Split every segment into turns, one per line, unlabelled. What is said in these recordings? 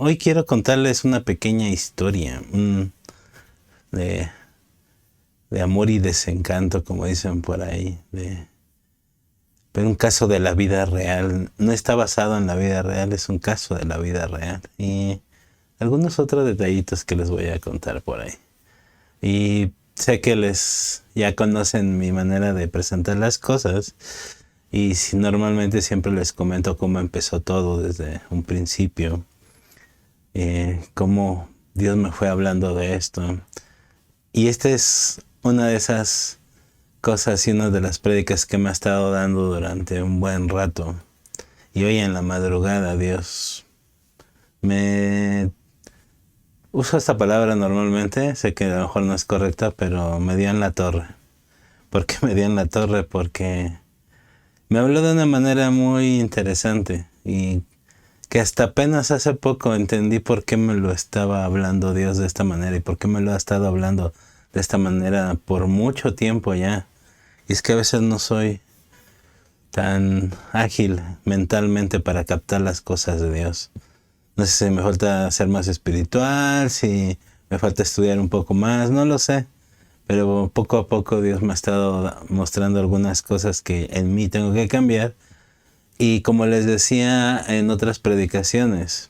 Hoy quiero contarles una pequeña historia de, de amor y desencanto, como dicen por ahí, pero un caso de la vida real. No está basado en la vida real, es un caso de la vida real. Y algunos otros detallitos que les voy a contar por ahí. Y sé que ya conocen mi manera de presentar las cosas. Y si normalmente siempre les comento cómo empezó todo desde un principio. Cómo Dios me fue hablando de esto. Y esta es una de esas cosas y una de las prédicas que me ha estado dando durante un buen rato. Y hoy en la madrugada Dios me... Uso esta palabra normalmente, sé que a lo mejor no es correcta, pero me dio en la torre. ¿Por qué me dio en la torre? Porque me habló de una manera muy interesante y que hasta apenas hace poco entendí por qué me lo estaba hablando Dios de esta manera y por qué me lo ha estado hablando de esta manera por mucho tiempo ya. Y es que a veces no soy tan ágil mentalmente para captar las cosas de Dios. No sé si me falta ser más espiritual, si me falta estudiar un poco más, no lo sé. Pero poco a poco Dios me ha estado mostrando algunas cosas que en mí tengo que cambiar. Y como les decía en otras predicaciones,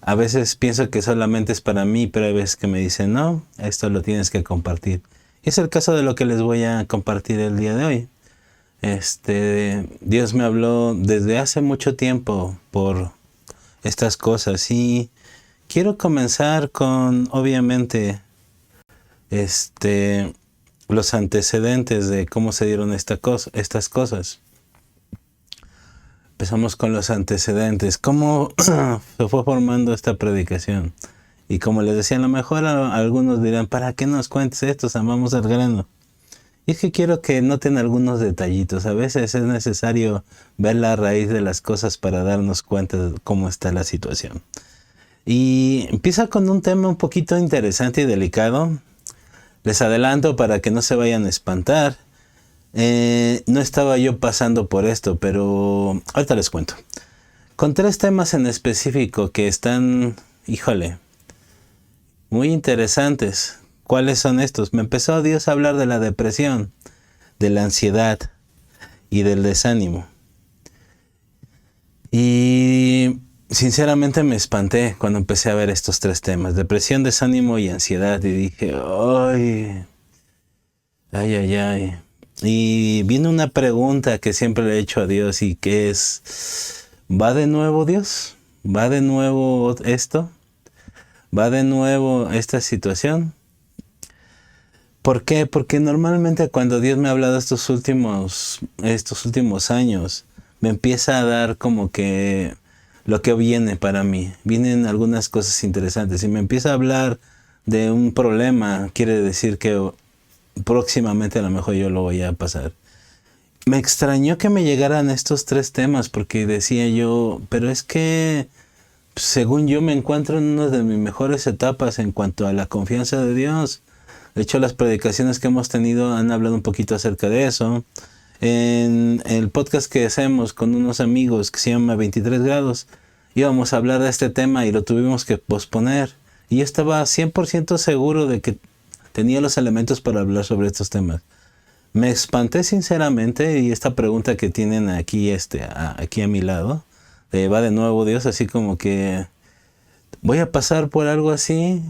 a veces pienso que solamente es para mí, pero hay veces que me dicen, no, esto lo tienes que compartir. Y es el caso de lo que les voy a compartir el día de hoy. Dios me habló desde hace mucho tiempo por estas cosas y quiero comenzar con, obviamente, los antecedentes de cómo se dieron estas cosas. Empezamos con los antecedentes, cómo se fue formando esta predicación. Y como les decía, a lo mejor algunos dirán, ¿para qué nos cuentes esto? Amamos al grano. Y es que quiero que noten algunos detallitos. A veces es necesario ver la raíz de las cosas para darnos cuenta de cómo está la situación. Y empieza con un tema un poquito interesante y delicado. Les adelanto para que no se vayan a espantar. No estaba yo pasando por esto, pero ahorita les cuento. Con 3 temas en específico que están, híjole, muy interesantes. ¿Cuáles son estos? Me empezó Dios a hablar de la depresión, de la ansiedad y del desánimo. Y sinceramente me espanté cuando empecé a ver estos 3 temas, depresión, desánimo y ansiedad. Y dije, ay. Y viene una pregunta que siempre le he hecho a Dios y que es, ¿va de nuevo Dios? ¿Va de nuevo esto? ¿Va de nuevo esta situación? ¿Por qué? Porque normalmente cuando Dios me ha hablado estos últimos años, me empieza a dar como que lo que viene para mí. Vienen algunas cosas interesantes. Si me empieza a hablar de un problema, quiere decir que próximamente a lo mejor yo lo voy a pasar. Me extrañó que me llegaran estos 3 temas porque decía yo, pero es que según yo me encuentro en una de mis mejores etapas en cuanto a la confianza de Dios. De hecho, las predicaciones que hemos tenido han hablado un poquito acerca de eso. En el podcast que hacemos con unos amigos que se llama 23 grados, íbamos a hablar de este tema y lo tuvimos que posponer. Y yo estaba 100% seguro de que tenía los elementos para hablar sobre estos temas. Me espanté sinceramente y esta pregunta que tienen aquí, aquí a mi lado, ¿va de nuevo Dios? Así como que, ¿voy a pasar por algo así?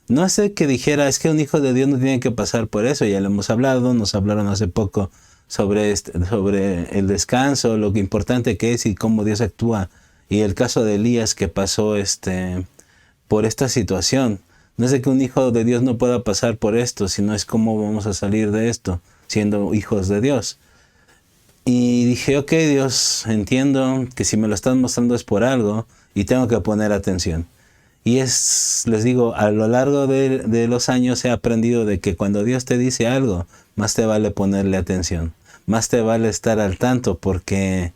No sé que dijera, es que un hijo de Dios no tiene que pasar por eso, ya lo hemos hablado, nos hablaron hace poco sobre el descanso, lo que importante que es y cómo Dios actúa, y el caso de Elías que pasó por esta situación. No es de que un hijo de Dios no pueda pasar por esto, sino es cómo vamos a salir de esto, siendo hijos de Dios. Y dije, ok Dios, entiendo que si me lo estás mostrando es por algo y tengo que poner atención. Y les digo, a lo largo de los años he aprendido de que cuando Dios te dice algo, más te vale ponerle atención, más te vale estar al tanto, porque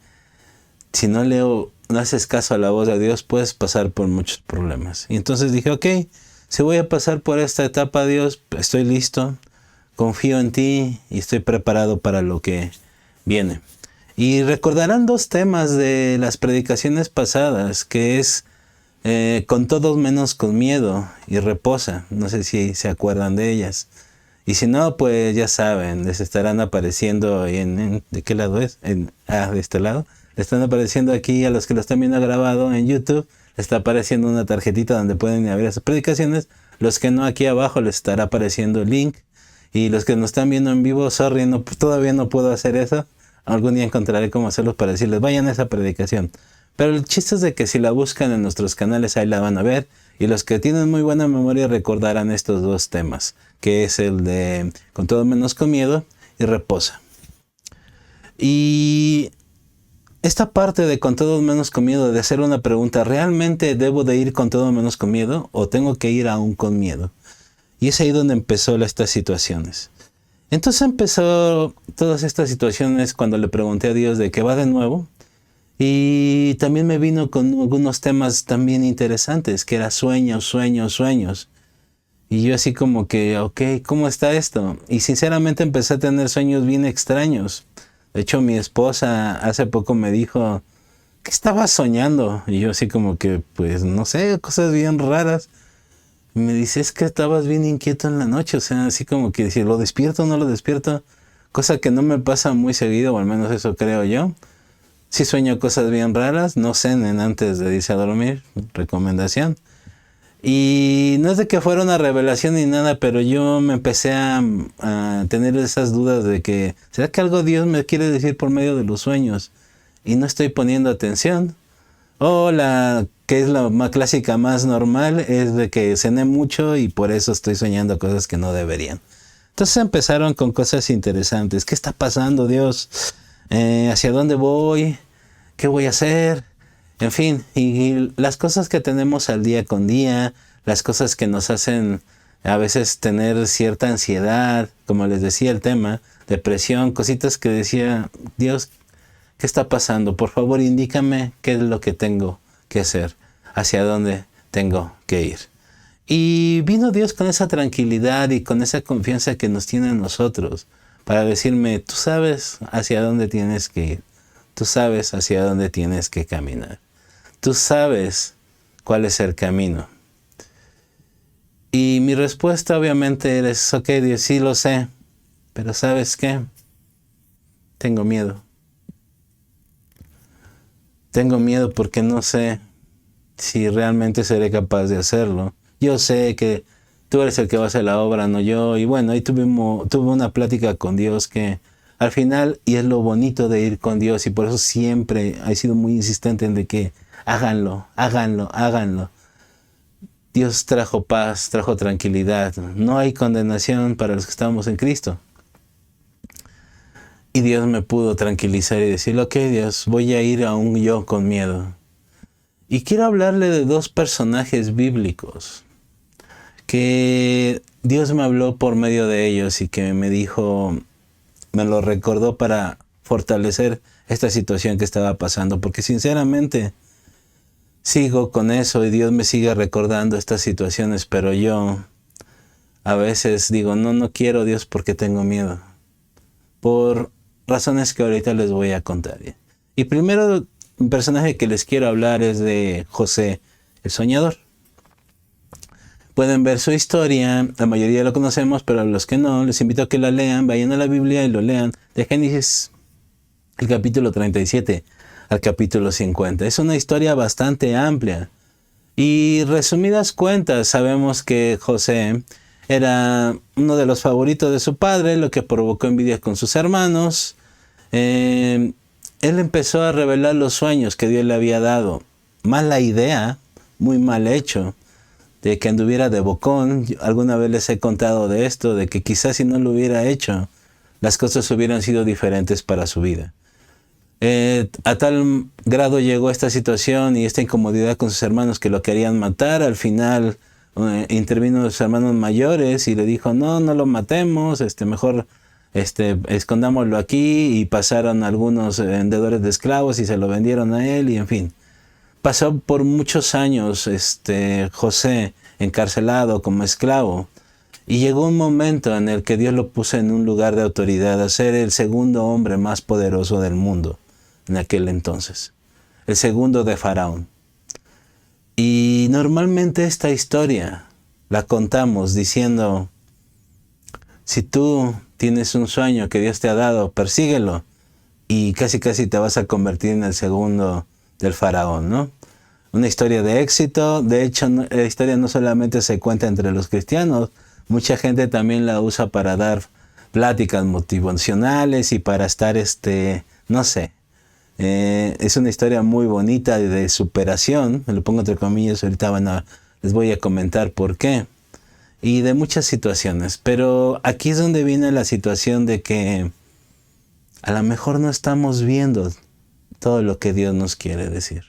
si no haces caso a la voz de Dios, puedes pasar por muchos problemas. Y entonces dije, ok, si voy a pasar por esta etapa, Dios, estoy listo, confío en ti y estoy preparado para lo que viene. Y recordarán 2 temas de las predicaciones pasadas, que es con todos menos con miedo y reposa. No sé si se acuerdan de ellas. Y si no, pues ya saben, les estarán apareciendo ¿de qué lado es? De este lado. Les están apareciendo aquí a los que lo están viendo grabado en YouTube. Les está apareciendo una tarjetita donde pueden abrir esas predicaciones. Los que no, aquí abajo les estará apareciendo el link. Y los que nos están viendo en vivo, sorry, todavía no puedo hacer eso. Algún día encontraré cómo hacerlo para decirles, vayan a esa predicación. Pero el chiste es de que si la buscan en nuestros canales, ahí la van a ver. Y los que tienen muy buena memoria recordarán estos dos temas, que es el de con todo menos con miedo y reposa. Y esta parte de con todo menos con miedo, de hacer una pregunta, ¿realmente debo de ir con todo menos con miedo o tengo que ir aún con miedo? Y es ahí donde empezó estas situaciones. Entonces empezó todas estas situaciones cuando le pregunté a Dios de qué va de nuevo. Y también me vino con algunos temas también interesantes, que era sueños. Y yo así como que, ok, ¿cómo está esto? Y sinceramente empecé a tener sueños bien extraños. De hecho, mi esposa hace poco me dijo, ¿qué estabas soñando? Y yo así como que, pues no sé, cosas bien raras. Y me dice, es que estabas bien inquieto en la noche. O sea, así como que si lo despierto o no lo despierto. Cosa que no me pasa muy seguido, o al menos eso creo yo. Si sueño cosas bien raras, no cenen antes de irse a dormir, recomendación. Y no es de que fuera una revelación ni nada, pero yo me empecé a tener esas dudas de que, ¿será que algo Dios me quiere decir por medio de los sueños? Y no estoy poniendo atención. O que es la más clásica, más normal, es de que cené mucho y por eso estoy soñando cosas que no deberían. Entonces empezaron con cosas interesantes. ¿Qué está pasando, Dios? ¿Hacia dónde voy? ¿Qué voy a hacer? En fin, y las cosas que tenemos al día con día, las cosas que nos hacen a veces tener cierta ansiedad, como les decía el tema, depresión, cositas que decía, Dios, ¿qué está pasando? Por favor, indícame qué es lo que tengo que hacer, hacia dónde tengo que ir. Y vino Dios con esa tranquilidad y con esa confianza que nos tiene en nosotros, para decirme, tú sabes hacia dónde tienes que ir. Tú sabes hacia dónde tienes que caminar. Tú sabes cuál es el camino. Y mi respuesta obviamente es, ok, Dios, sí lo sé, pero ¿sabes qué? Tengo miedo. Tengo miedo porque no sé si realmente seré capaz de hacerlo. Yo sé que tú eres el que va a hacer la obra, no yo. Y bueno, ahí tuve una plática con Dios que al final, y es lo bonito de ir con Dios, y por eso siempre he sido muy insistente en de que háganlo. Dios trajo paz, trajo tranquilidad. No hay condenación para los que estamos en Cristo. Y Dios me pudo tranquilizar y decir, ok, Dios, voy a ir aún yo con miedo. Y quiero hablarle de dos personajes bíblicos que Dios me habló por medio de ellos y que me dijo, me lo recordó para fortalecer esta situación que estaba pasando, porque sinceramente sigo con eso y Dios me sigue recordando estas situaciones, pero yo a veces digo, no quiero, Dios, porque tengo miedo, por razones que ahorita les voy a contar. Y primero, un personaje que les quiero hablar es de José, el soñador. Pueden ver su historia, la mayoría lo conocemos, pero a los que no, les invito a que la lean, vayan a la Biblia y lo lean, de Génesis, el capítulo 37 al capítulo 50. Es una historia bastante amplia. Y resumidas cuentas, sabemos que José era uno de los favoritos de su padre, lo que provocó envidia con sus hermanos. Él empezó a revelar los sueños que Dios le había dado. Mala idea, muy mal hecho, de que anduviera de bocón. Alguna vez les he contado de esto, de que quizás si no lo hubiera hecho, las cosas hubieran sido diferentes para su vida. A tal grado llegó esta situación y esta incomodidad con sus hermanos que lo querían matar. Al final intervino sus hermanos mayores y le dijo, no lo matemos, mejor escondámoslo aquí. Y pasaron algunos vendedores de esclavos y se lo vendieron a él y en fin. Pasó por muchos años José encarcelado como esclavo. Y llegó un momento en el que Dios lo puso en un lugar de autoridad, a ser el segundo hombre más poderoso del mundo en aquel entonces. El segundo de Faraón. Y normalmente esta historia la contamos diciendo, si tú tienes un sueño que Dios te ha dado, persíguelo y casi te vas a convertir en el segundo del faraón, ¿no? Una historia de éxito. De hecho, la historia no solamente se cuenta entre los cristianos, mucha gente también la usa para dar pláticas motivacionales y para estar, no sé. Es una historia muy bonita de superación, me lo pongo entre comillas, ahorita les voy a comentar por qué. Y de muchas situaciones, pero aquí es donde viene la situación de que a lo mejor no estamos viendo todo lo que Dios nos quiere decir.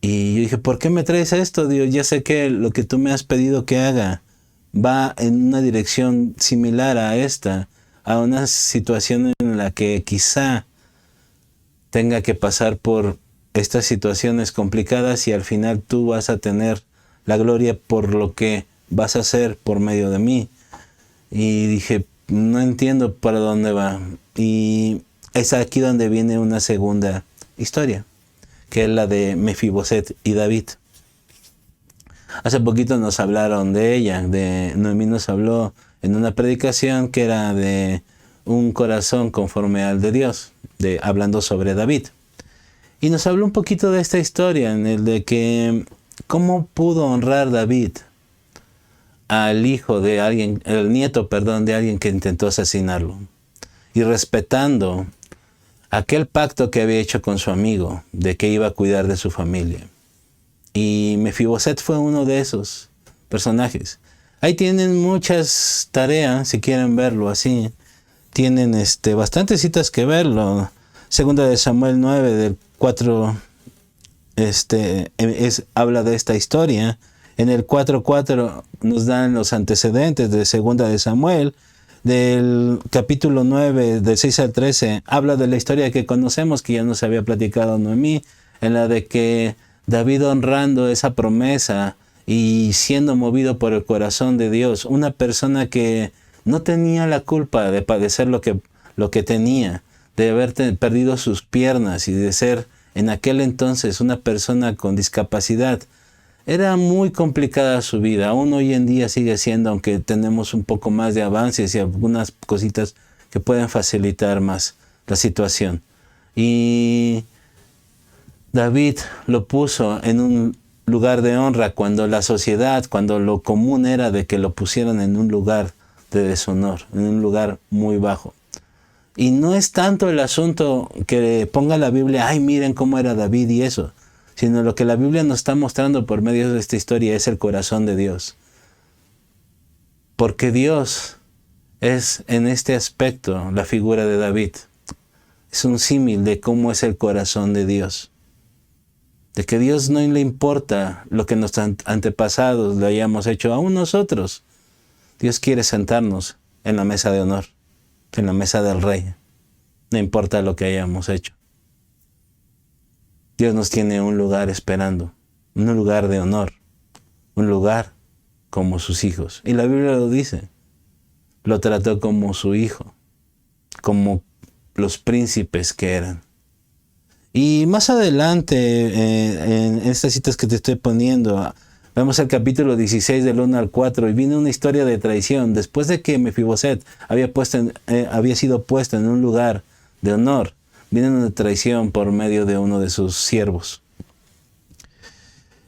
Y yo dije, ¿por qué me traes esto, Dios? Ya sé que lo que tú me has pedido que haga va en una dirección similar a esta, a una situación en la que quizá tenga que pasar por estas situaciones complicadas y al final tú vas a tener la gloria por lo que vas a hacer por medio de mí. Y dije, no entiendo para dónde va. Y es aquí donde viene una segunda historia, que es la de Mefiboset y David. Hace poquito nos hablaron de ella, Noemí nos habló en una predicación que era de un corazón conforme al de Dios, hablando sobre David. Y nos habló un poquito de esta historia, en el de que cómo pudo honrar David al hijo de alguien, el nieto, perdón, de alguien que intentó asesinarlo. Y respetando aquel pacto que había hecho con su amigo, de que iba a cuidar de su familia. Y Mefiboset fue uno de esos personajes. Ahí tienen muchas tareas, si quieren verlo así. Tienen bastantes citas que verlo. Segunda de Samuel 9, del 4, habla de esta historia. En el 4:4 nos dan los antecedentes de Segunda de Samuel. Del capítulo 9, del 6 al 13, habla de la historia que conocemos, que ya nos había platicado Noemí, en la de que David, honrando esa promesa y siendo movido por el corazón de Dios, una persona que no tenía la culpa de padecer lo que tenía, de haber perdido sus piernas y de ser en aquel entonces una persona con discapacidad. Era muy complicada su vida, aún hoy en día sigue siendo, aunque tenemos un poco más de avances y algunas cositas que pueden facilitar más la situación. Y David lo puso en un lugar de honra cuando la sociedad, cuando lo común era de que lo pusieran en un lugar de deshonor, en un lugar muy bajo. Y no es tanto el asunto que ponga la Biblia, ay, miren cómo era David y eso, sino lo que la Biblia nos está mostrando por medio de esta historia es el corazón de Dios. Porque Dios es en este aspecto la figura de David. Es un símil de cómo es el corazón de Dios. De que a Dios no le importa lo que nuestros antepasados le hayamos hecho, aún nosotros. Dios quiere sentarnos en la mesa de honor, en la mesa del rey. No importa lo que hayamos hecho. Dios nos tiene un lugar esperando, un lugar de honor, un lugar como sus hijos. Y la Biblia lo dice, lo trató como su hijo, como los príncipes que eran. Y más adelante, en estas citas que te estoy poniendo, vemos el capítulo 16 del 1 al 4 y viene una historia de traición. Después de que Mefiboset había sido puesto en un lugar de honor, viene una traición por medio de uno de sus siervos.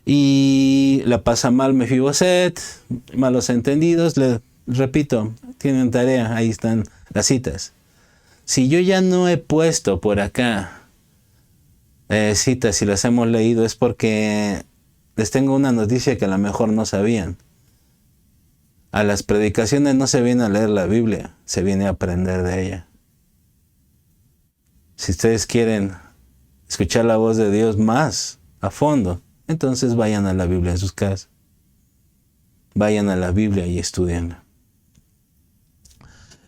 Y la pasa mal Mefiboset, malos entendidos, repito, tienen tarea, ahí están las citas. Si yo ya no he puesto por acá citas y las hemos leído, es porque les tengo una noticia que a lo mejor no sabían. A las predicaciones no se viene a leer la Biblia, se viene a aprender de ella. Si ustedes quieren escuchar la voz de Dios más a fondo, entonces vayan a la Biblia en sus casas. Vayan a la Biblia y estudienla.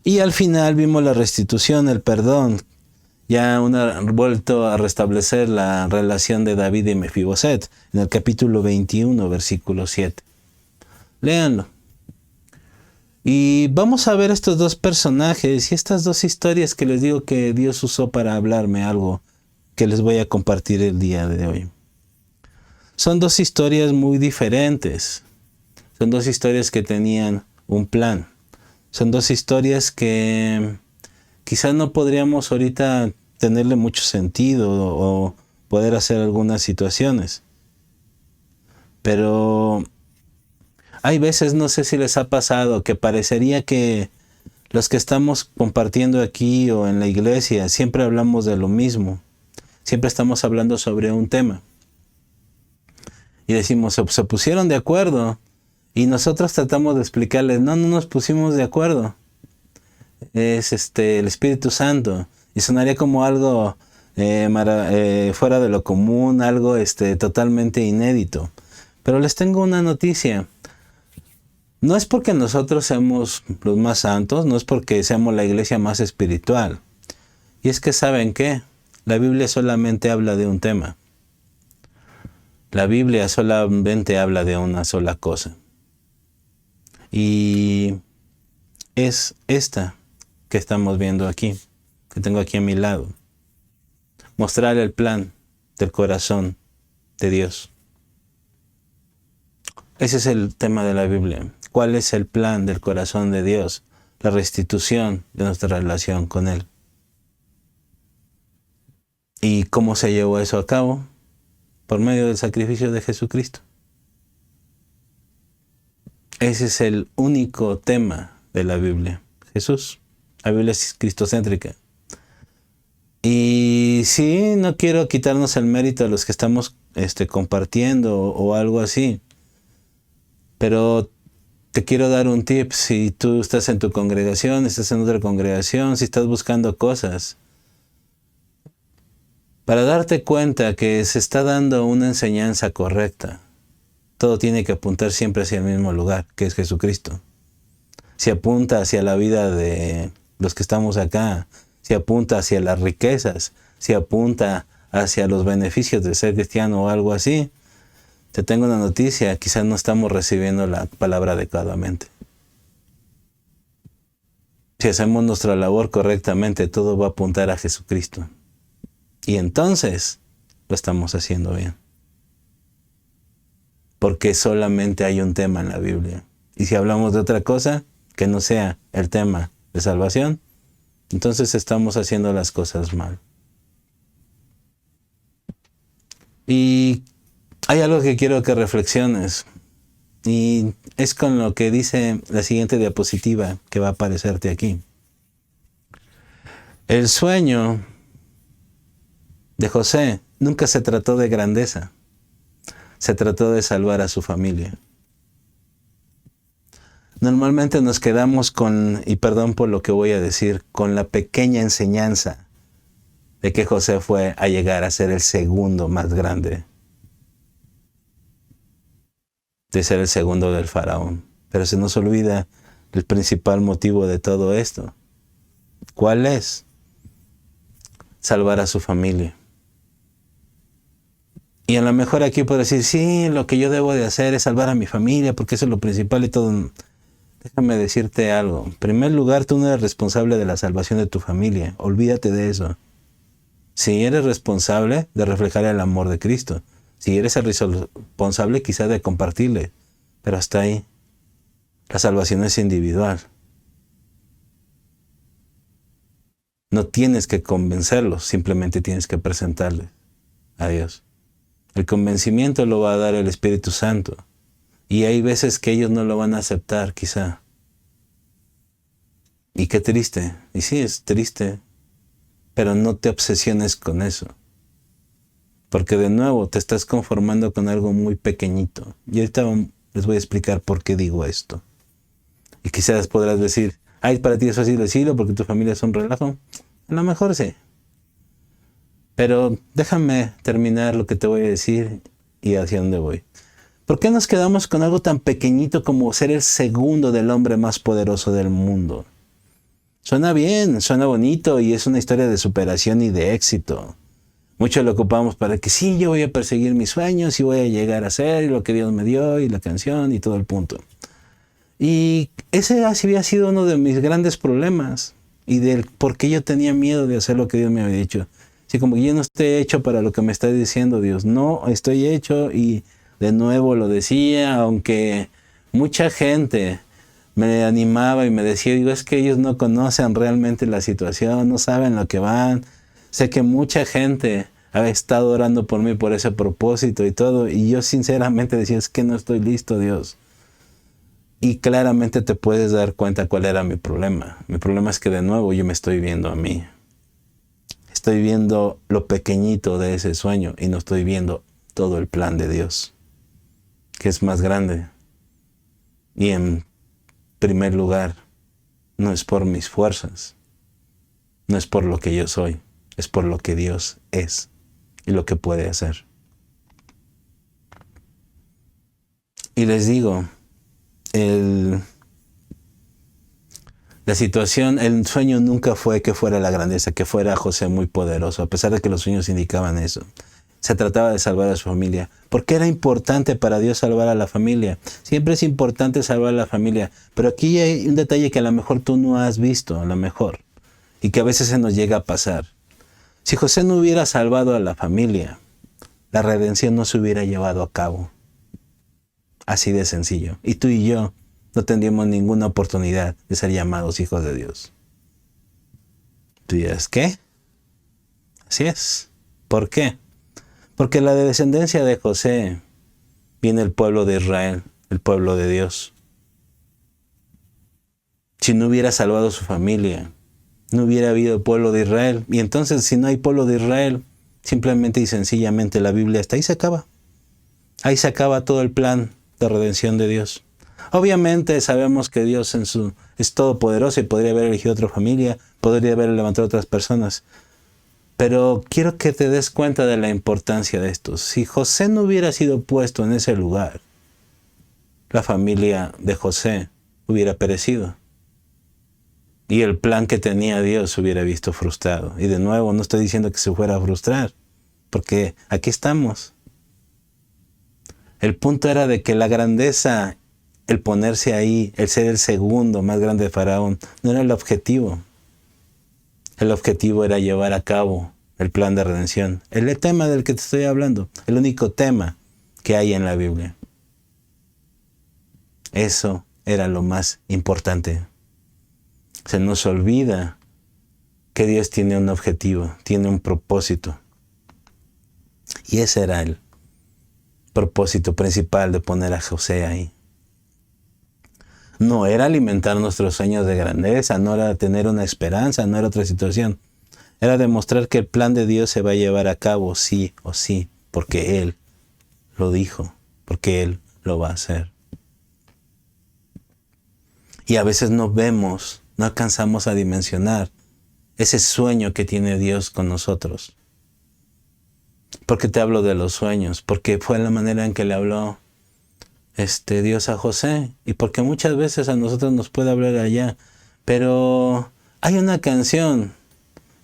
Y al final vimos la restitución, el perdón. Ya vuelto a restablecer la relación de David y Mefiboset en el capítulo 21, versículo 7. Léanlo. Y vamos a ver estos dos personajes y estas dos historias que les digo que Dios usó para hablarme algo que les voy a compartir el día de hoy. Son dos historias muy diferentes. Son dos historias que tenían un plan. Son dos historias que quizás no podríamos ahorita tenerle mucho sentido o poder hacer algunas situaciones. Pero hay veces, no sé si les ha pasado, que parecería que los que estamos compartiendo aquí o en la iglesia siempre hablamos de lo mismo. Siempre estamos hablando sobre un tema. Y decimos, se pusieron de acuerdo. Y nosotros tratamos de explicarles, no nos pusimos de acuerdo. Es el Espíritu Santo. Y sonaría como algo fuera de lo común, algo totalmente inédito. Pero les tengo una noticia. No es porque nosotros seamos los más santos, no es porque seamos la iglesia más espiritual. Y es que ¿saben qué? La Biblia solamente habla de un tema. La Biblia solamente habla de una sola cosa. Y es esta que estamos viendo aquí, que tengo aquí a mi lado. Mostrar el plan del corazón de Dios. Ese es el tema de la Biblia. ¿Cuál es el plan del corazón de Dios? La restitución de nuestra relación con Él. ¿Y cómo se llevó eso a cabo? Por medio del sacrificio de Jesucristo. Ese es el único tema de la Biblia. Jesús. La Biblia es cristocéntrica. Y sí, no quiero quitarnos el mérito a los que estamos compartiendo o algo así. Pero te quiero dar un tip. Si tú estás en tu congregación, estás en otra congregación, si estás buscando cosas, para darte cuenta que se está dando una enseñanza correcta, todo tiene que apuntar siempre hacia el mismo lugar, que es Jesucristo. Si apunta hacia la vida de los que estamos acá, si apunta hacia las riquezas, si apunta hacia los beneficios de ser cristiano o algo así, te tengo una noticia, quizás no estamos recibiendo la palabra adecuadamente. Si hacemos nuestra labor correctamente, todo va a apuntar a Jesucristo. Y entonces lo estamos haciendo bien. Porque solamente hay un tema en la Biblia. Y si hablamos de otra cosa que no sea el tema de salvación, entonces estamos haciendo las cosas mal. Y hay algo que quiero que reflexiones. Y es con lo que dice la siguiente diapositiva que va a aparecerte aquí. El sueño de José nunca se trató de grandeza. Se trató de salvar a su familia. Normalmente nos quedamos con, y perdón por lo que voy a decir, con la pequeña enseñanza de que José fue a llegar a ser el segundo más grande, de ser el segundo del faraón. Pero se nos olvida el principal motivo de todo esto. ¿Cuál es? Salvar a su familia. Y a lo mejor aquí puedo decir, sí, lo que yo debo de hacer es salvar a mi familia, porque eso es lo principal y todo. Déjame decirte algo. En primer lugar, tú no eres responsable de la salvación de tu familia. Olvídate de eso. Si eres responsable de reflejar el amor de Cristo. Si eres el responsable quizá de compartirle. Pero hasta ahí. La salvación es individual. No tienes que convencerlos, simplemente tienes que presentarles a Dios. El convencimiento lo va a dar el Espíritu Santo. Y hay veces que ellos no lo van a aceptar, quizá. Y qué triste. Y sí, es triste. Pero no te obsesiones con eso. Porque de nuevo te estás conformando con algo muy pequeñito. Y ahorita les voy a explicar por qué digo esto. Y quizás podrás decir, ay, para ti es fácil decirlo porque tu familia es un relajo. A lo mejor sí. Pero déjame terminar lo que te voy a decir y hacia dónde voy. ¿Por qué nos quedamos con algo tan pequeñito como ser el segundo del hombre más poderoso del mundo? Suena bien, suena bonito y es una historia de superación y de éxito. Mucho lo ocupamos para que sí, yo voy a perseguir mis sueños y voy a llegar a ser lo que Dios me dio y la canción y todo el punto. Y ese había sido uno de mis grandes problemas y del por qué yo tenía miedo de hacer lo que Dios me había dicho. Así como yo no estoy hecho para lo que me está diciendo Dios. No estoy hecho, y de nuevo lo decía, aunque mucha gente me animaba y me decía, digo, es que ellos no conocen realmente la situación, no saben lo que van. Sé que mucha gente ha estado orando por mí por ese propósito y todo, y yo sinceramente decía, es que no estoy listo, Dios. Y claramente te puedes dar cuenta cuál era mi problema. Mi problema es que de nuevo yo me estoy viendo a mí. Estoy viendo lo pequeñito de ese sueño y no estoy viendo todo el plan de Dios, que es más grande. Y en primer lugar, no es por mis fuerzas, no es por lo que yo soy, es por lo que Dios es y lo que puede hacer. Y les digo, la situación, el sueño nunca fue que fuera la grandeza, que fuera José muy poderoso, a pesar de que los sueños indicaban eso. Se trataba de salvar a su familia. ¿Por qué era importante para Dios salvar a la familia? Siempre es importante salvar a la familia, pero aquí hay un detalle que a lo mejor tú no has visto, a lo mejor, y que a veces se nos llega a pasar. Si José no hubiera salvado a la familia, la redención no se hubiera llevado a cabo. Así de sencillo. Y tú y yo no tendríamos ninguna oportunidad de ser llamados hijos de Dios. Tú dirás, ¿qué? Así es. ¿Por qué? Porque la descendencia de José viene el pueblo de Israel, el pueblo de Dios. Si no hubiera salvado a su familia, no hubiera habido pueblo de Israel. Y entonces, si no hay pueblo de Israel, simplemente y sencillamente la Biblia hasta ahí se acaba. Ahí se acaba todo el plan de redención de Dios. Obviamente sabemos que Dios es todopoderoso y podría haber elegido otra familia, podría haber levantado otras personas. Pero quiero que te des cuenta de la importancia de esto. Si José no hubiera sido puesto en ese lugar, la familia de José hubiera perecido. Y el plan que tenía Dios se hubiera visto frustrado. Y de nuevo, no estoy diciendo que se fuera a frustrar, porque aquí estamos. El punto era de que la grandeza, el ponerse ahí, el ser el segundo más grande de Faraón, no era el objetivo. El objetivo era llevar a cabo el plan de redención. El tema del que te estoy hablando, el único tema que hay en la Biblia. Eso era lo más importante. Se nos olvida que Dios tiene un objetivo, tiene un propósito. Y ese era el propósito principal de poner a José ahí. No era alimentar nuestros sueños de grandeza, no era tener una esperanza, no era otra situación. Era demostrar que el plan de Dios se va a llevar a cabo sí o sí, porque Él lo dijo, porque Él lo va a hacer. Y a veces no vemos, no alcanzamos a dimensionar ese sueño que tiene Dios con nosotros. ¿Por qué te hablo de los sueños? Porque fue la manera en que le habló Dios a José, y porque muchas veces a nosotros nos puede hablar allá, pero hay una canción,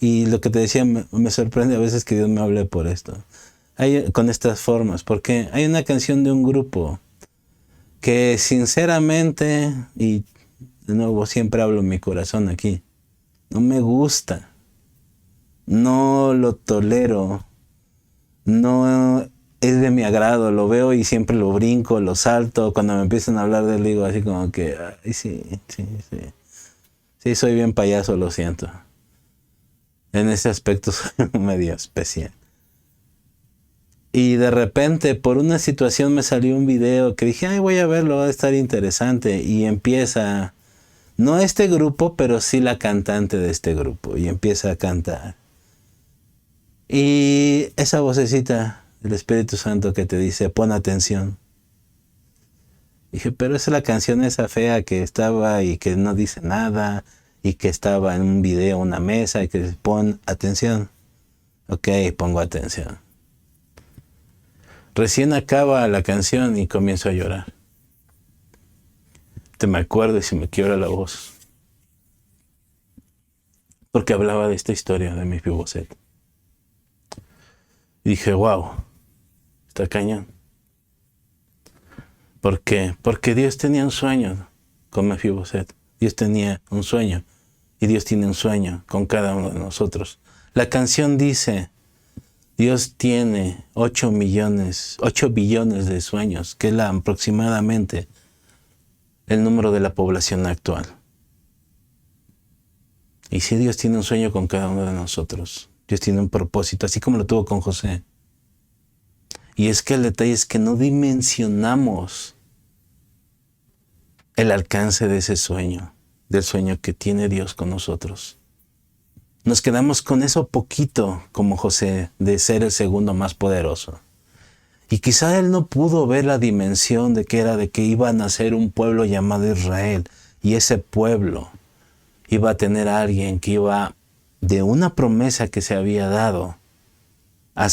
y lo que te decía, me sorprende a veces que Dios me hable por esto, con estas formas, porque hay una canción de un grupo que sinceramente, y de nuevo siempre hablo en mi corazón aquí, no me gusta, no lo tolero, no es de mi agrado, lo veo y siempre lo brinco, lo salto. Cuando me empiezan a hablar de él, digo así como que, ay, sí. Sí, soy bien payaso, lo siento. En ese aspecto soy medio especial. Y de repente, por una situación me salió un video que dije, ay, voy a verlo, va a estar interesante. Y empieza, no este grupo, pero sí la cantante de este grupo. Y empieza a cantar. Y esa vocecita del Espíritu Santo que te dice, pon atención. Dije, pero esa es la canción esa fea que estaba y que no dice nada, y que estaba en un video, una mesa, y que dice, pon atención. Ok, pongo atención. Recién acaba la canción y comienzo a llorar. Me acuerdo y se me quiebra la voz. Porque hablaba de esta historia de Mefiboset. Y dije, wow, está cañón. ¿Por qué? Porque Dios tenía un sueño con Mefiboset. Dios tenía un sueño. Y Dios tiene un sueño con cada uno de nosotros. La canción dice, Dios tiene 8 billones de sueños, que es aproximadamente el número de la población actual. Y si Dios tiene un sueño con cada uno de nosotros, Dios tiene un propósito, así como lo tuvo con José. Y es que el detalle es que no dimensionamos el alcance de ese sueño, del sueño que tiene Dios con nosotros. Nos quedamos con eso poquito, como José, de ser el segundo más poderoso. Y quizá él no pudo ver la dimensión de que iba a nacer un pueblo llamado Israel. Y ese pueblo iba a tener a alguien que iba, de una promesa que se había dado, a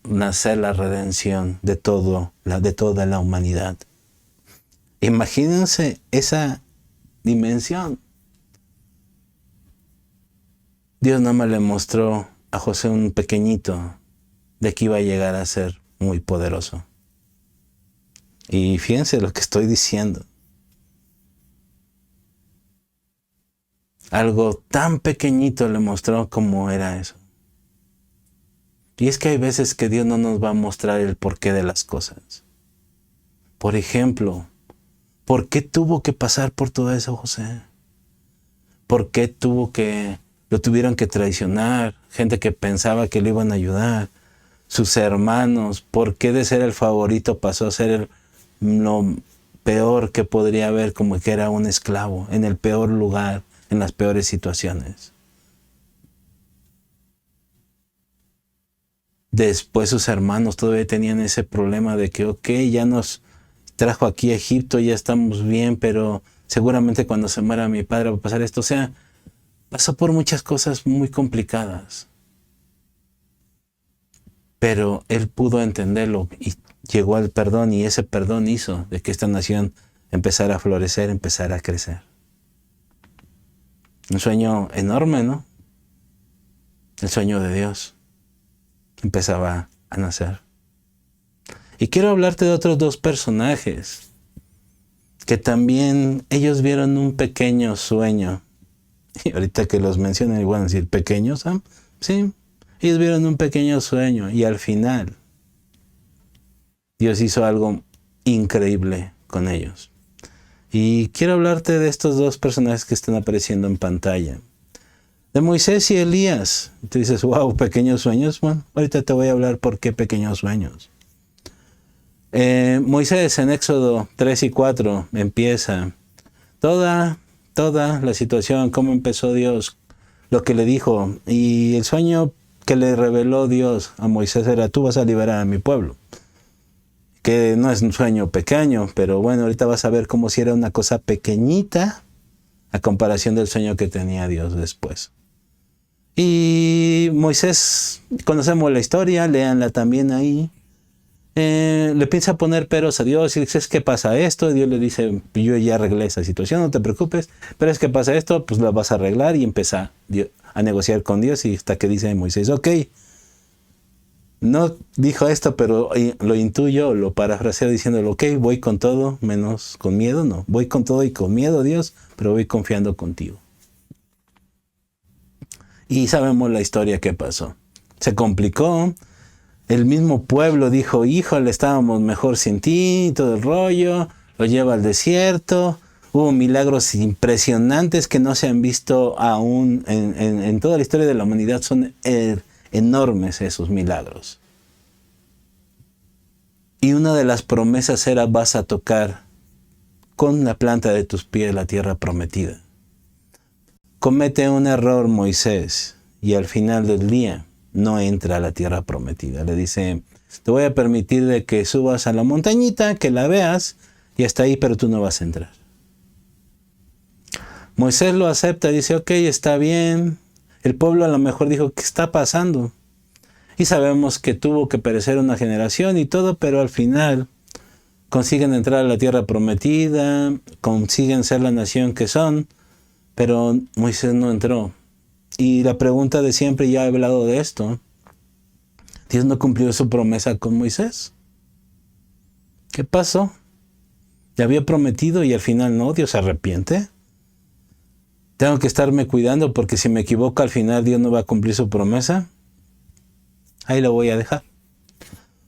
nacer la redención de toda la humanidad. Imagínense esa dimensión. Dios nada más le mostró a José un pequeñito de que iba a llegar a ser muy poderoso. Y fíjense lo que estoy diciendo. Algo tan pequeñito le mostró cómo era eso. Y es que hay veces que Dios no nos va a mostrar el porqué de las cosas. Por ejemplo, ¿por qué tuvo que pasar por todo eso José? ¿Por qué lo tuvieron que traicionar? Gente que pensaba que lo iban a ayudar. Sus hermanos. ¿Por qué de ser el favorito pasó a ser lo peor que podría haber, como que era un esclavo, en el peor lugar, en las peores situaciones? Después sus hermanos todavía tenían ese problema de que, ya nos trajo aquí a Egipto, ya estamos bien, pero seguramente cuando se muera mi padre va a pasar esto. O sea, pasó por muchas cosas muy complicadas. Pero él pudo entenderlo y llegó al perdón, y ese perdón hizo de que esta nación empezara a florecer, empezara a crecer. Un sueño enorme, ¿no? El sueño de Dios empezaba a nacer. Y quiero hablarte de otros dos personajes que también ellos vieron un pequeño sueño. Y ahorita que los mencionen, igual decir pequeños, ¿ah? Sí, ellos vieron un pequeño sueño y al final Dios hizo algo increíble con ellos. Y quiero hablarte de estos dos personajes que están apareciendo en pantalla. De Moisés y Elías. Tú dices, wow, pequeños sueños. Bueno, ahorita te voy a hablar por qué pequeños sueños. Moisés en Éxodo 3 y 4 empieza toda la situación, cómo empezó Dios, lo que le dijo. Y el sueño que le reveló Dios a Moisés era, tú vas a liberar a mi pueblo. Que no es un sueño pequeño, pero bueno, ahorita vas a ver cómo si era una cosa pequeñita a comparación del sueño que tenía Dios después. Y Moisés, conocemos la historia, léanla también ahí. Le piensa poner peros a Dios y dice, ¿qué pasa esto? Y Dios le dice, yo ya arreglé esa situación, no te preocupes, pero es que pasa esto, pues lo vas a arreglar, y empieza a negociar con Dios, y hasta que dice Moisés, ok, no dijo esto, pero lo intuyo, lo parafraseo diciéndolo, ok, voy con todo, menos con miedo, no, voy con todo y con miedo, Dios, pero voy confiando contigo. Y sabemos la historia que pasó. Se complicó. El mismo pueblo dijo, híjole, estábamos mejor sin ti, todo el rollo, lo lleva al desierto. Hubo milagros impresionantes que no se han visto aún en toda la historia de la humanidad. Son enormes esos milagros. Y una de las promesas era, vas a tocar con la planta de tus pies la tierra prometida. Comete un error Moisés y al final del día no entra a la tierra prometida. Le dice, te voy a permitir de que subas a la montañita, que la veas, y hasta ahí, pero tú no vas a entrar. Moisés lo acepta, dice, ok, está bien. El pueblo a lo mejor dijo, ¿qué está pasando? Y sabemos que tuvo que perecer una generación y todo, pero al final consiguen entrar a la tierra prometida, consiguen ser la nación que son, pero Moisés no entró. Y la pregunta de siempre, ya he hablado de esto, ¿Dios no cumplió su promesa con Moisés? ¿Qué pasó? Le había prometido y al final no, Dios se arrepiente. Tengo que estarme cuidando porque si me equivoco al final Dios no va a cumplir su promesa. Ahí lo voy a dejar.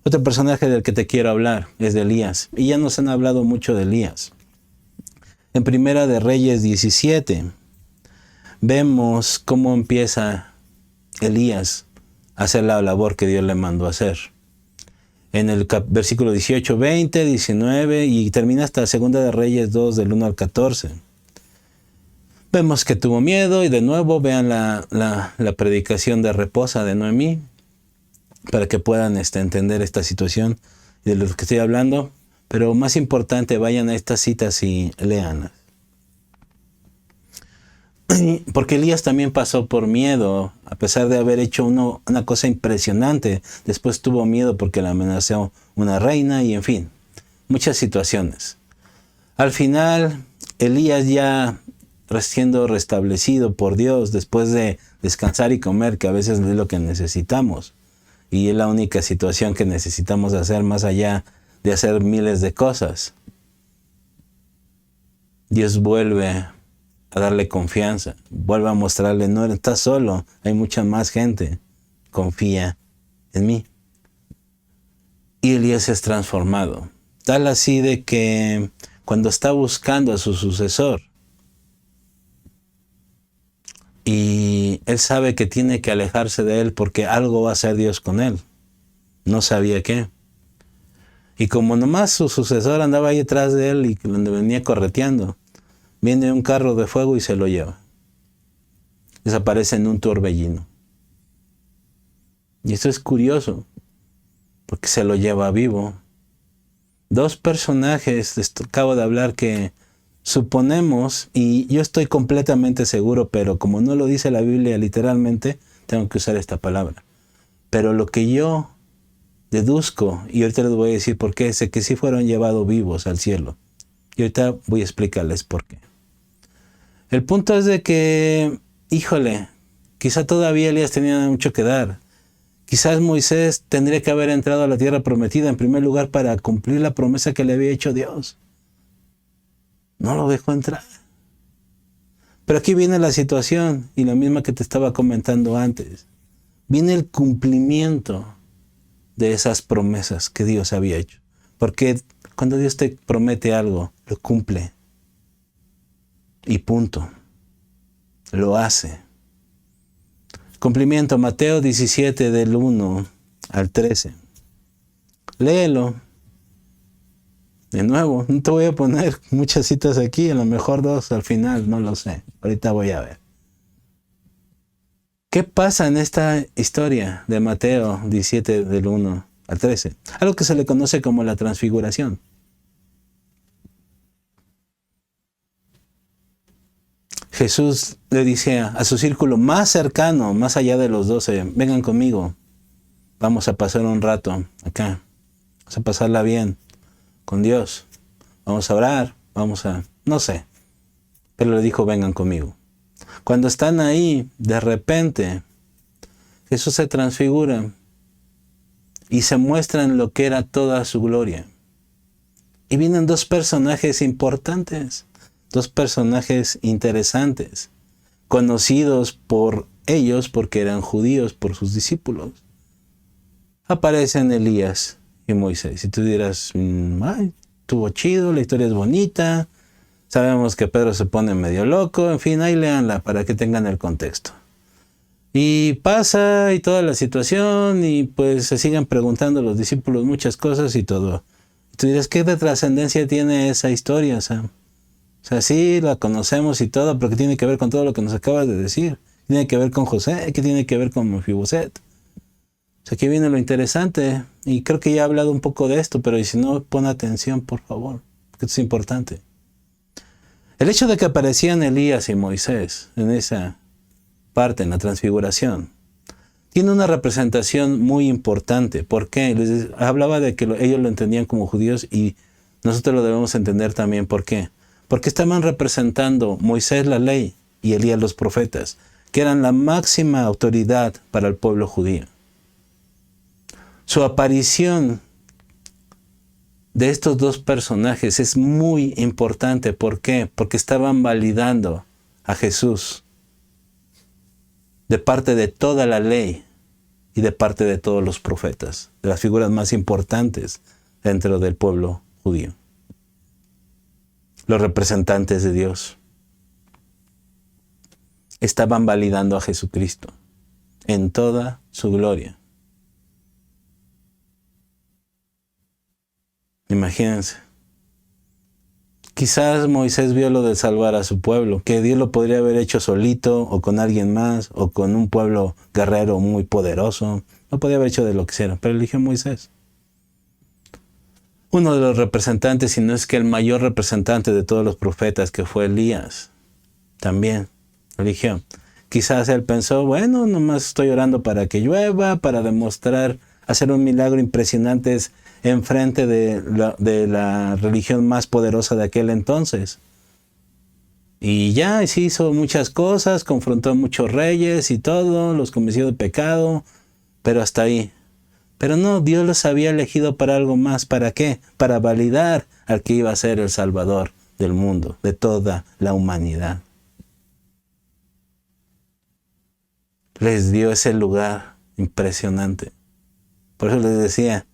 Otro personaje del que te quiero hablar es de Elías. Y ya nos han hablado mucho de Elías. En Primera de Reyes 17 vemos cómo empieza Elías a hacer la labor que Dios le mandó a hacer. En el versículo 18, 20, 19 y termina hasta Segunda de Reyes 2 del 1 al 14. Vemos que tuvo miedo y de nuevo vean la predicación de Reposa de Noemí para que puedan entender esta situación de lo que estoy hablando. Pero más importante, vayan a estas citas y léanlas. Porque Elías también pasó por miedo, a pesar de haber hecho una cosa impresionante. Después tuvo miedo porque le amenazó una reina y en fin, muchas situaciones. Al final, Elías ya siendo restablecido por Dios, después de descansar y comer, que a veces es lo que necesitamos. Y es la única situación que necesitamos hacer más allá de hacer miles de cosas. Dios vuelve a darle confianza, vuelve a mostrarle, no estás solo, hay mucha más gente, confía en mí. Y Elías es transformado, tal así de que cuando está buscando a su sucesor, y él sabe que tiene que alejarse de él porque algo va a hacer Dios con él, no sabía qué. Y como nomás su sucesor andaba ahí detrás de él y donde venía correteando, viene un carro de fuego y se lo lleva. Desaparece en un torbellino. Y esto es curioso, porque se lo lleva vivo. Dos personajes, acabo de hablar, que suponemos, y yo estoy completamente seguro, pero como no lo dice la Biblia literalmente, tengo que usar esta palabra. Pero lo que yo deduzco, y ahorita les voy a decir por qué, sé que sí fueron llevados vivos al cielo. Y ahorita voy a explicarles por qué. El punto es de que, híjole, quizá todavía Elías tenía mucho que dar. Quizás Moisés tendría que haber entrado a la tierra prometida en primer lugar para cumplir la promesa que le había hecho Dios. No lo dejó entrar. Pero aquí viene la situación, y la misma que te estaba comentando antes. Viene el cumplimiento de esas promesas que Dios había hecho. Porque cuando Dios te promete algo, lo cumple. Y punto. Lo hace. Cumplimiento, Mateo 17 del 1 al 13. Léelo. De nuevo, no te voy a poner muchas citas aquí, a lo mejor 2 al final, no lo sé. Ahorita voy a ver. ¿Qué pasa en esta historia de Mateo 17 del 1 al 13? Algo que se le conoce como la transfiguración. Jesús le dice a su círculo más cercano, más allá de los 12, vengan conmigo, vamos a pasar un rato acá, vamos a pasarla bien con Dios, vamos a orar, no sé, pero le dijo vengan conmigo. Cuando están ahí, de repente, Jesús se transfigura y se muestra en lo que era toda su gloria. Y vienen dos personajes importantes. Dos personajes interesantes, conocidos por ellos porque eran judíos, por sus discípulos. Aparecen Elías y Moisés. Y tú dirás, ay, estuvo chido, la historia es bonita, sabemos que Pedro se pone medio loco, en fin, ahí léanla para que tengan el contexto. Y pasa y toda la situación y pues se siguen preguntando los discípulos muchas cosas y todo. Y tú dirás, ¿qué de trascendencia tiene esa historia, Sam? O sea, sí, la conocemos y todo, pero ¿qué tiene que ver con todo lo que nos acabas de decir? ¿Qué tiene que ver con José? ¿Qué tiene que ver con Mefiboset? O sea, aquí viene lo interesante, y creo que ya he hablado un poco de esto, pero si no, pon atención, por favor, porque esto es importante. El hecho de que aparecían Elías y Moisés en esa parte, en la transfiguración, tiene una representación muy importante. ¿Por qué? Les hablaba de que ellos lo entendían como judíos y nosotros lo debemos entender también. ¿Por qué? Porque estaban representando Moisés la ley y Elías los profetas, que eran la máxima autoridad para el pueblo judío. Su aparición de estos dos personajes es muy importante. ¿Por qué? Porque estaban validando a Jesús de parte de toda la ley y de parte de todos los profetas, de las figuras más importantes dentro del pueblo judío. Los representantes de Dios estaban validando a Jesucristo en toda su gloria. Imagínense. Quizás Moisés vio lo de salvar a su pueblo, que Dios lo podría haber hecho solito o con alguien más o con un pueblo guerrero muy poderoso. Lo podía haber hecho de lo que sea, pero eligió a Moisés. Uno de los representantes, si no es que el mayor representante de todos los profetas, que fue Elías, también eligió. Quizás él pensó, bueno, nomás estoy orando para que llueva, para demostrar, hacer un milagro impresionante enfrente de la religión más poderosa de aquel entonces. Y ya se hizo muchas cosas, confrontó a muchos reyes y todo, los convenció de pecado, pero hasta ahí. Pero no, Dios los había elegido para algo más. ¿Para qué? Para validar al que iba a ser el Salvador del mundo, de toda la humanidad. Les dio ese lugar impresionante. Por eso les decía,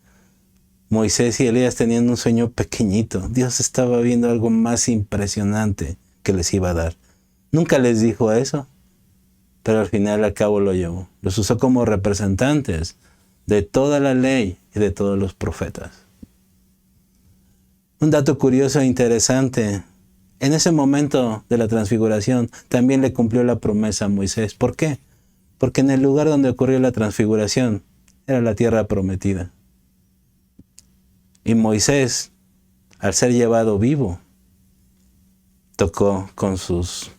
Moisés y Elías tenían un sueño pequeñito. Dios estaba viendo algo más impresionante que les iba a dar. Nunca les dijo eso, pero al final al cabo lo llevó. Los usó como representantes de toda la ley y de todos los profetas. Un dato curioso e interesante. En ese momento de la transfiguración también le cumplió la promesa a Moisés. ¿Por qué? Porque en el lugar donde ocurrió la transfiguración era la tierra prometida. Y Moisés, al ser llevado vivo, tocó con sus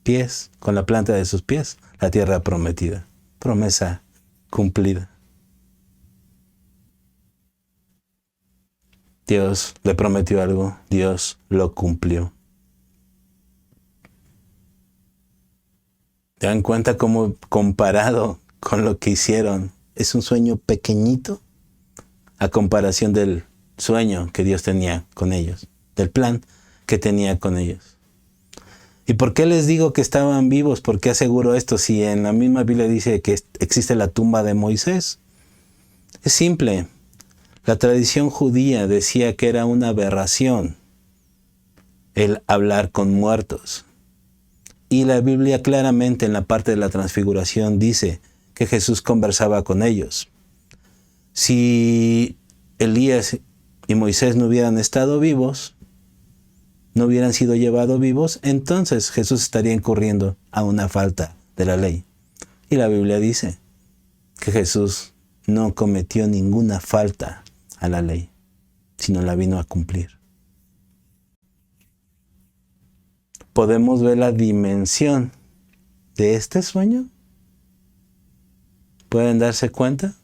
pies, con la planta de sus pies, la tierra prometida. Promesa cumplida. Dios le prometió algo, Dios lo cumplió. ¿Te dan cuenta cómo comparado con lo que hicieron es un sueño pequeñito a comparación del sueño que Dios tenía con ellos, del plan que tenía con ellos? ¿Y por qué les digo que estaban vivos? ¿Por qué aseguro esto si en la misma Biblia dice que existe la tumba de Moisés? Es simple. La tradición judía decía que era una aberración el hablar con muertos. Y la Biblia claramente en la parte de la transfiguración dice que Jesús conversaba con ellos. Si Elías y Moisés no hubieran estado vivos, no hubieran sido llevados vivos, entonces Jesús estaría incurriendo a una falta de la ley. Y la Biblia dice que Jesús no cometió ninguna falta a la ley, sino la vino a cumplir. ¿Podemos ver la dimensión de este sueño? ¿Pueden darse cuenta?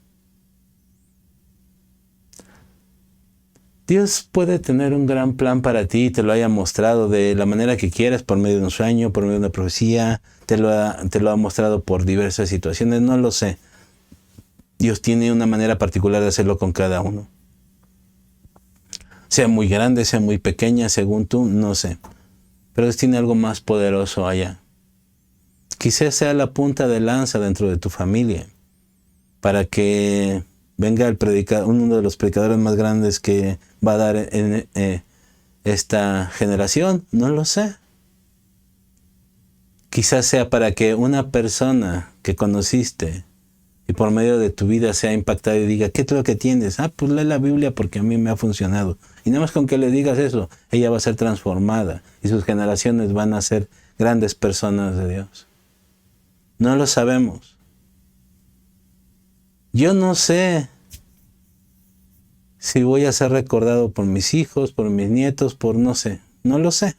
Dios puede tener un gran plan para ti, te lo haya mostrado de la manera que quieras, por medio de un sueño, por medio de una profecía, te lo ha mostrado por diversas situaciones, no lo sé. Dios tiene una manera particular de hacerlo con cada uno. Sea muy grande, sea muy pequeña, según tú, no sé. Pero Dios tiene algo más poderoso allá. Quizás sea la punta de lanza dentro de tu familia, para que venga el predicador, uno de los predicadores más grandes que va a dar en esta generación, no lo sé. Quizás sea para que una persona que conociste y por medio de tu vida sea impactada y diga, ¿qué es lo que tienes? Pues lee la Biblia porque a mí me ha funcionado. Y nada más con que le digas eso, ella va a ser transformada y sus generaciones van a ser grandes personas de Dios. No lo sabemos. Yo no sé si voy a ser recordado por mis hijos, por mis nietos, por no sé. No lo sé.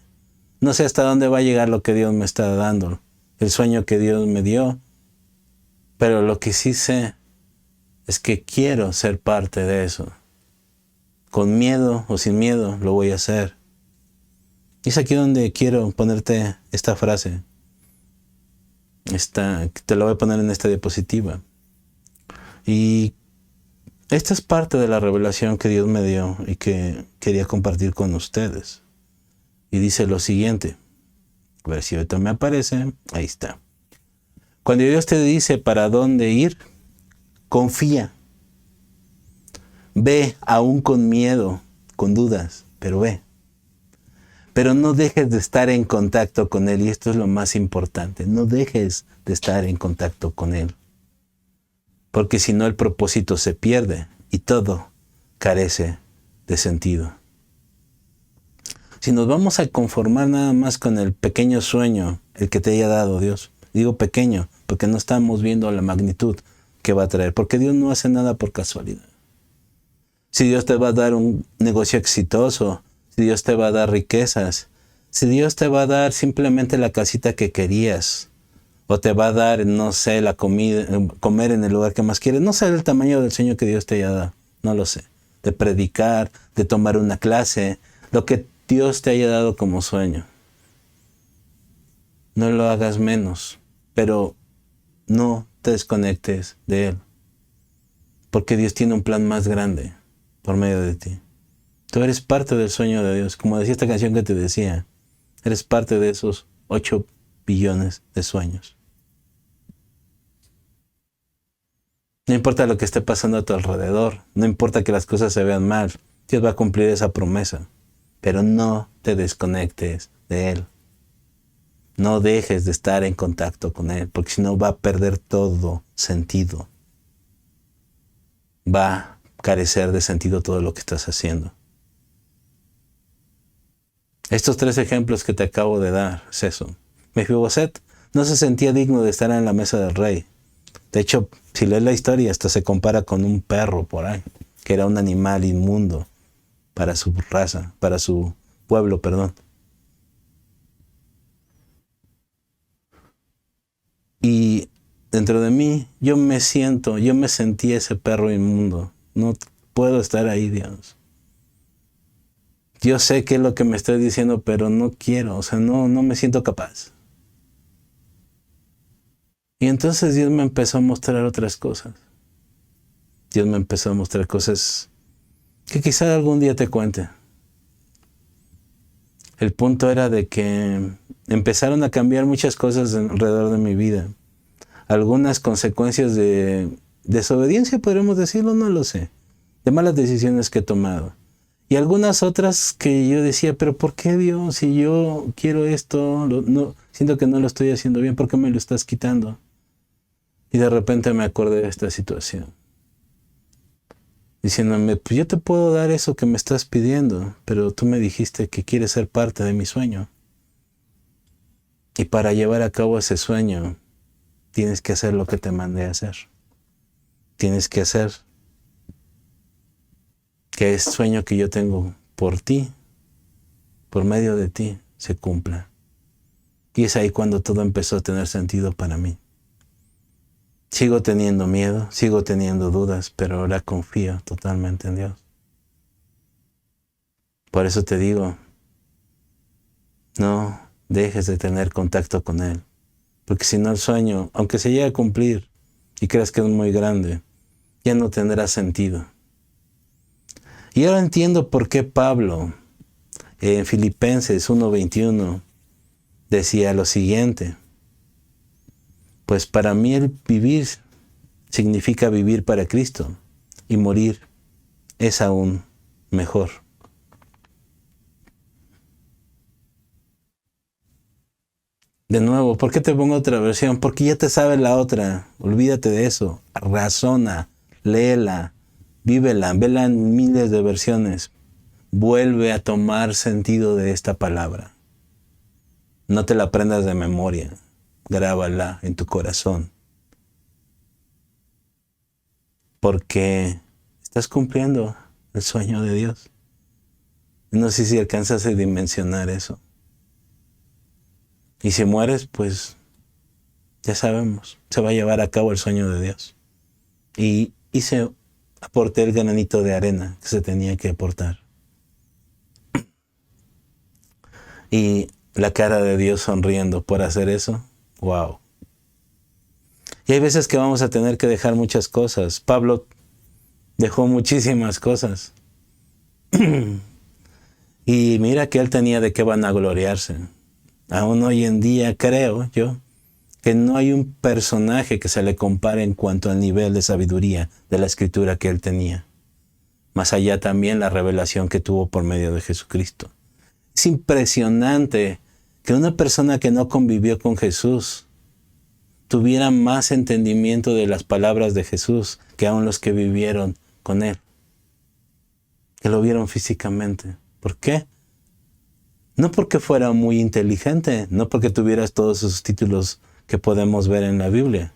No sé hasta dónde va a llegar lo que Dios me está dando, el sueño que Dios me dio. Pero lo que sí sé es que quiero ser parte de eso. Con miedo o sin miedo lo voy a hacer. Y es aquí donde quiero ponerte esta frase. Te la voy a poner en esta diapositiva. Y esta es parte de la revelación que Dios me dio y que quería compartir con ustedes. Y dice lo siguiente. A ver si ahorita me aparece. Ahí está. Cuando Dios te dice para dónde ir, confía. Ve aún con miedo, con dudas, pero ve. Pero no dejes de estar en contacto con Él, y esto es lo más importante. No dejes de estar en contacto con Él. Porque si no, el propósito se pierde y todo carece de sentido. Si nos vamos a conformar nada más con el pequeño sueño, el que te haya dado Dios, digo pequeño, porque no estamos viendo la magnitud que va a traer, porque Dios no hace nada por casualidad. Si Dios te va a dar un negocio exitoso, si Dios te va a dar riquezas, si Dios te va a dar simplemente la casita que querías, o te va a dar, no sé, la comida, comer en el lugar que más quieres, no sé el tamaño del sueño que Dios te haya dado, no lo sé, de predicar, de tomar una clase, lo que Dios te haya dado como sueño. No lo hagas menos, pero no te desconectes de Él, porque Dios tiene un plan más grande por medio de ti. Tú eres parte del sueño de Dios, como decía esta canción que te decía, eres parte de esos 8 billones de sueños. No importa lo que esté pasando a tu alrededor, no importa que las cosas se vean mal, Dios va a cumplir esa promesa, pero no te desconectes de Él. No dejes de estar en contacto con Él, porque si no va a perder todo sentido. Va a carecer de sentido todo lo que estás haciendo. Estos 3 ejemplos que te acabo de dar es eso. Mefiboset no se sentía digno de estar en la mesa del rey. De hecho, si lees la historia, hasta se compara con un perro por ahí, que era un animal inmundo para su raza, para su pueblo, perdón. Y dentro de mí, yo me sentí ese perro inmundo. No puedo estar ahí, Dios. Yo sé qué es lo que me estoy diciendo, pero no quiero, no me siento capaz. Y entonces Dios me empezó a mostrar otras cosas. Dios me empezó a mostrar cosas que quizá algún día te cuente. El punto era de que empezaron a cambiar muchas cosas alrededor de mi vida. Algunas consecuencias de desobediencia, podríamos decirlo, no lo sé. De malas decisiones que he tomado. Y algunas otras que yo decía, pero ¿por qué Dios? Si yo quiero esto, siento que no lo estoy haciendo bien, ¿por qué me lo estás quitando? Y de repente me acordé de esta situación. Diciéndome, pues yo te puedo dar eso que me estás pidiendo, pero tú me dijiste que quieres ser parte de mi sueño. Y para llevar a cabo ese sueño, tienes que hacer lo que te mandé a hacer. Tienes que hacer que ese sueño que yo tengo por ti, por medio de ti, se cumpla. Y es ahí cuando todo empezó a tener sentido para mí. Sigo teniendo miedo, sigo teniendo dudas, pero ahora confío totalmente en Dios. Por eso te digo, no dejes de tener contacto con Él. Porque si no el sueño, aunque se llegue a cumplir y creas que es muy grande, ya no tendrá sentido. Y ahora entiendo por qué Pablo en Filipenses 1:21 decía lo siguiente. Pues para mí el vivir significa vivir para Cristo y morir es aún mejor. De nuevo, ¿por qué te pongo otra versión? Porque ya te sabes la otra. Olvídate de eso. Razona, léela, vívela, vela en miles de versiones. Vuelve a tomar sentido de esta palabra. No te la aprendas de memoria. Grábala en tu corazón. Porque estás cumpliendo el sueño de Dios. No sé si alcanzas a dimensionar eso. Y si mueres, pues ya sabemos, se va a llevar a cabo el sueño de Dios. Y aporté el granito de arena que se tenía que aportar. Y la cara de Dios sonriendo por hacer eso, wow. Y hay veces que vamos a tener que dejar muchas cosas. Pablo dejó muchísimas cosas. Y mira que él tenía de qué vanagloriarse. Aún hoy en día creo yo que no hay un personaje que se le compare en cuanto al nivel de sabiduría de la escritura que él tenía. Más allá también la revelación que tuvo por medio de Jesucristo. Es impresionante que una persona que no convivió con Jesús tuviera más entendimiento de las palabras de Jesús que aún los que vivieron con él, que lo vieron físicamente. ¿Por qué? No porque fuera muy inteligente, no porque tuvieras todos esos títulos que podemos ver en la Biblia,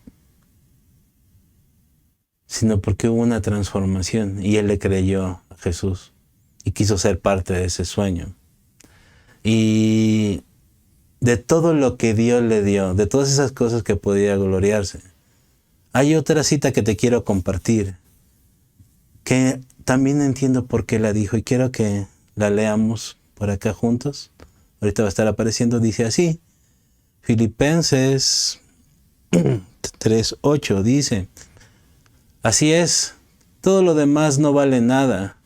sino porque hubo una transformación y él le creyó a Jesús y quiso ser parte de ese sueño. Y de todo lo que Dios le dio, de todas esas cosas que podía gloriarse, hay otra cita que te quiero compartir, que también entiendo por qué la dijo y quiero que la leamos por acá juntos. Ahorita va a estar apareciendo, dice así, Filipenses 3:8 dice, así es, todo lo demás no vale nada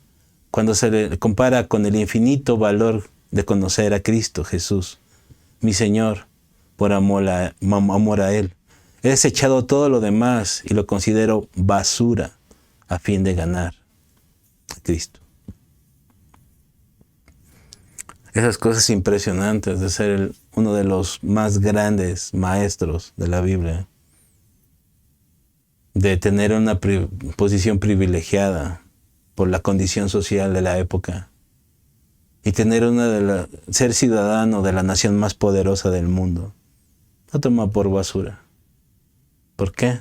cuando se le compara con el infinito valor de conocer a Cristo Jesús, mi Señor, por amor a Él. He desechado todo lo demás y lo considero basura a fin de ganar a Cristo. Esas cosas impresionantes de ser uno de los más grandes maestros de la Biblia, de tener una posición privilegiada por la condición social de la época y tener ser ciudadano de la nación más poderosa del mundo, lo toma por basura. ¿Por qué?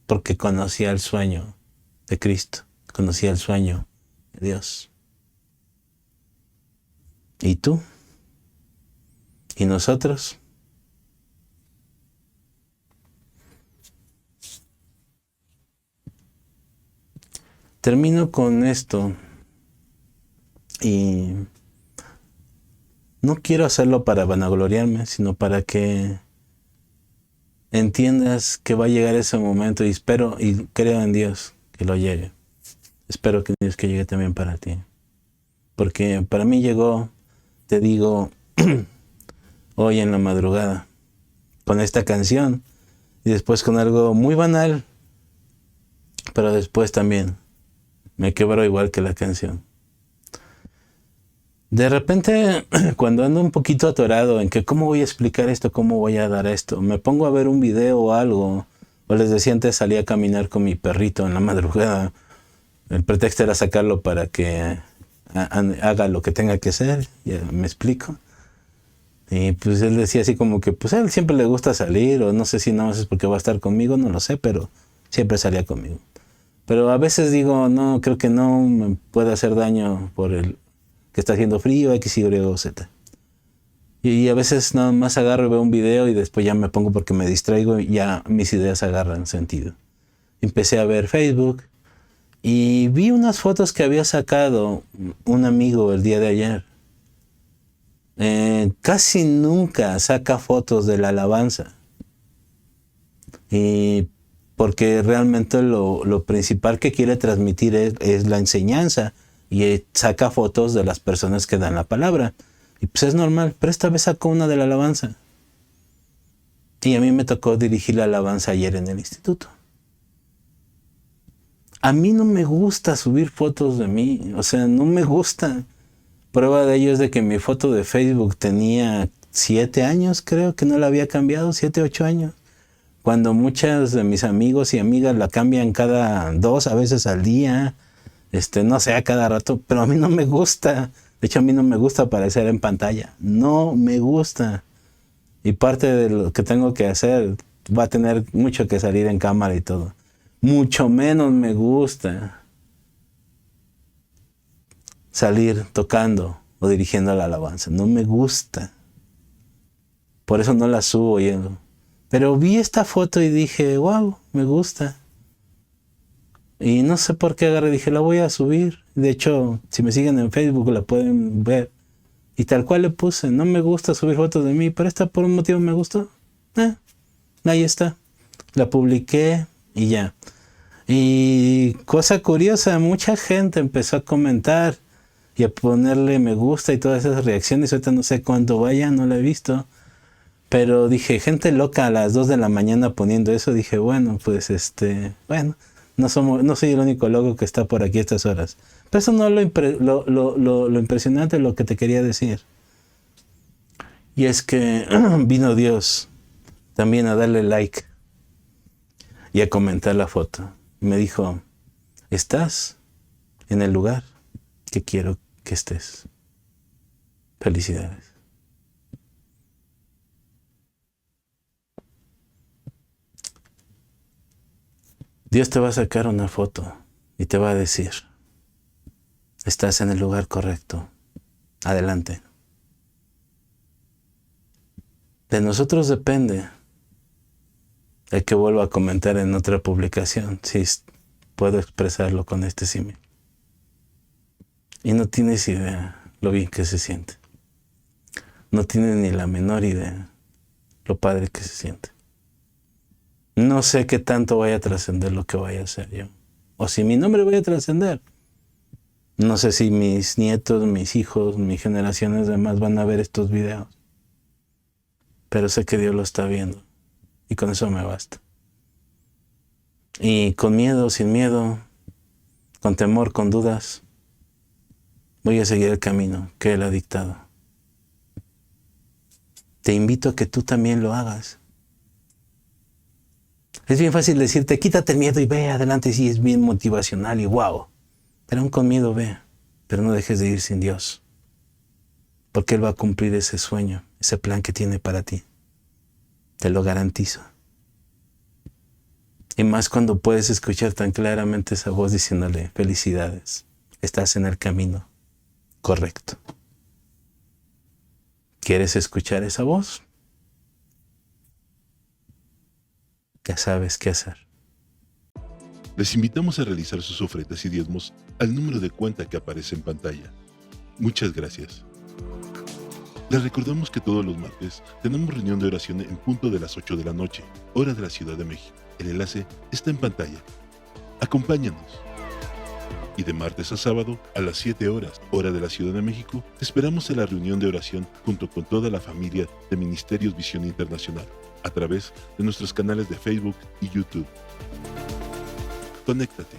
Porque conocía el sueño de Cristo, conocía el sueño de Dios. ¿Y tú? ¿Y nosotros? Termino con esto y no quiero hacerlo para vanagloriarme, sino para que entiendas que va a llegar ese momento y espero y creo en Dios que lo llegue. Espero que Dios que llegue también para ti. Porque para mí llegó, te digo, hoy en la madrugada, con esta canción y después con algo muy banal, pero después también me quebró igual que la canción. De repente, cuando ando un poquito atorado en que cómo voy a explicar esto, cómo voy a dar esto, me pongo a ver un video o algo, o les decía antes, salí a caminar con mi perrito en la madrugada. El pretexto era sacarlo para que haga lo que tenga que hacer, ya me explico. Y pues él decía así como que pues a él siempre le gusta salir, o no sé si nada más es porque va a estar conmigo, no lo sé, pero siempre salía conmigo. Pero a veces digo, no, creo que no me puede hacer daño por el que está haciendo frío, X, Y o Z. Y a veces nada más agarro y veo un video y después ya me pongo porque me distraigo y ya mis ideas agarran sentido. Empecé a ver Facebook y vi unas fotos que había sacado un amigo el día de ayer. Casi nunca saca fotos de la alabanza. Y porque realmente lo principal que quiere transmitir es la enseñanza y saca fotos de las personas que dan la palabra. Y pues es normal, pero esta vez sacó una de la alabanza. Y a mí me tocó dirigir la alabanza ayer en el instituto. A mí no me gusta subir fotos de mí, o sea, no me gusta. Prueba de ello es de que mi foto de Facebook tenía 7 años, creo que no la había cambiado, 7, 8 años. Cuando muchos de mis amigos y amigas la cambian cada 2, a veces al día, no sé, a cada rato, pero a mí no me gusta. De hecho, a mí no me gusta aparecer en pantalla. No me gusta. Y parte de lo que tengo que hacer va a tener mucho que salir en cámara y todo. Mucho menos me gusta salir tocando o dirigiendo la alabanza. No me gusta. Por eso no la subo yo. Pero vi esta foto y dije, wow, me gusta. Y no sé por qué agarré, dije, la voy a subir. De hecho, si me siguen en Facebook la pueden ver. Y tal cual le puse, no me gusta subir fotos de mí, pero esta por un motivo me gustó. Ahí está. La publiqué y ya. Y cosa curiosa, mucha gente empezó a comentar y a ponerle me gusta y todas esas reacciones. Ahorita no sé cuánto vaya, no la he visto. Pero dije, gente loca a las 2 de la mañana poniendo eso, dije, bueno, pues bueno, no soy el único loco que está por aquí a estas horas. Pero eso no es lo impresionante, lo que te quería decir. Y es que vino Dios también a darle like y a comentar la foto. Me dijo, estás en el lugar que quiero que estés. Felicidades. Dios te va a sacar una foto y te va a decir, estás en el lugar correcto. Adelante. De nosotros depende el que vuelva a comentar en otra publicación, si puedo expresarlo con este símil. Y no tienes idea lo bien que se siente. No tienes ni la menor idea lo padre que se siente. No sé qué tanto vaya a trascender lo que vaya a hacer yo. O si mi nombre vaya a trascender. No sé si mis nietos, mis hijos, mis generaciones demás van a ver estos videos. Pero sé que Dios lo está viendo. Y con eso me basta. Y con miedo, sin miedo, con temor, con dudas, voy a seguir el camino que Él ha dictado. Te invito a que tú también lo hagas. Es bien fácil decirte, quítate el miedo y ve adelante, sí, es bien motivacional y wow. Pero aún con miedo ve, pero no dejes de ir sin Dios. Porque Él va a cumplir ese sueño, ese plan que tiene para ti. Te lo garantizo. Y más cuando puedes escuchar tan claramente esa voz diciéndole, felicidades, estás en el camino correcto. ¿Quieres escuchar esa voz? Ya sabes qué hacer.
Les invitamos a realizar sus ofrendas y diezmos al número de cuenta que aparece en pantalla. Muchas gracias. Les recordamos que todos los martes tenemos reunión de oración en punto de las 8 de la noche, hora de la Ciudad de México. El enlace está en pantalla. Acompáñanos. Y de martes a sábado, a las 7 horas, hora de la Ciudad de México, te esperamos en la reunión de oración junto con toda la familia de Ministerios Visión Internacional, a través de nuestros canales de Facebook y YouTube. Conéctate.